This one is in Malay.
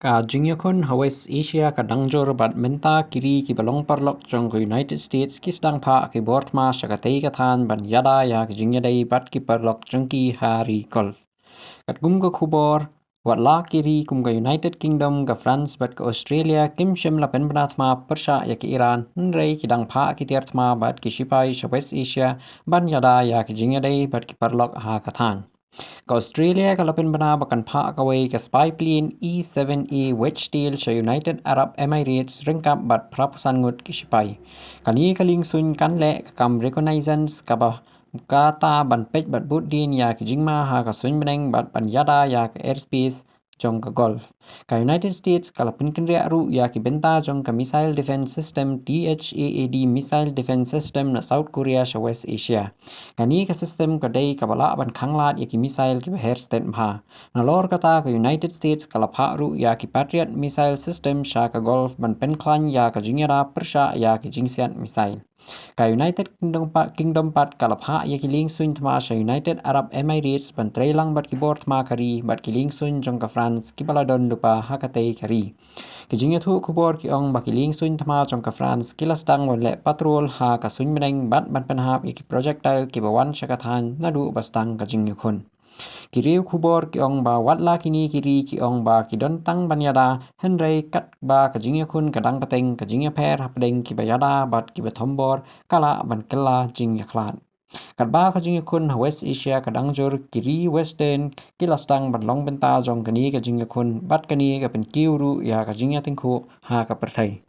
Ka jingyakun West Asia ka dangjor bat menta kiri ki balong parlok jong ko United States kis dang pha ki bortma shakatei ka than ban yada ya ki jingyadai bat ki parlok jong ki hari golf. Kat gum ka khubor wat la kiri kum ka United Kingdom ka France bat ka Australia kim shem la pen banathma Pyrshah ya ki Iran nrei ki dang pha ki tiarthma bat ki shipai sha West Asia ban yada ya ki jingyadai bat ki parlok ha ka than. Ka Australia ka lapin bana bakan pha ka way ka spy plane E7A Wedgetail sa United Arab Emirates ringkap bat prapusan ngut ki sipai. Kani kaling sun kan le kam reconnaissance ka ba kata ban pej bat but din ya ki jingma ha ka sun beneng bat ban yada ya ka airspace jong ka golf. Ka United States kalapin kinria ru ya ki benta jong ka missile defense system THAAD missile defense system na South Korea sa West Asia. Kani ka system ka day ka bala ban khanglat ya ki missile ki beher state mha. Na lor kata ka United States kalapha ru ya ki Patriot missile system sha ka golf ban penklan ya ka jingyara Pyrshah ya ki jingsiat missile. Ka United Kingdom pat kalapha ya ki ling sun thma sa United Arab Emirates ban trailang bat ki bor thma kari bat ki ling sun jong ka France ki baladon lupa hakatei kari. Ki jingya thu kubor ki ong ba ki ling sun thma jong ka France ki lastang wan le patrol ha ka sun meneng bat ban penhap ya ki projectile ki bawan syakathan nadu bastang ka jingya khun. Kiriu kubor ki ong ba watla kini kiri ki ong ba ki don tang banyada henrei kat ba ka jingya khun kadang pateng ka jingya pher hapdeng ki bayada bat ki bathombor kala ban kella jingya khlat. Kat ba ka jingya khun West Asia kadang jor kiri western ki lastang ban long benta jong kani ka jingya khun bat kani ka pen kiuru ya ka jingya tingkhu ha ka perthai.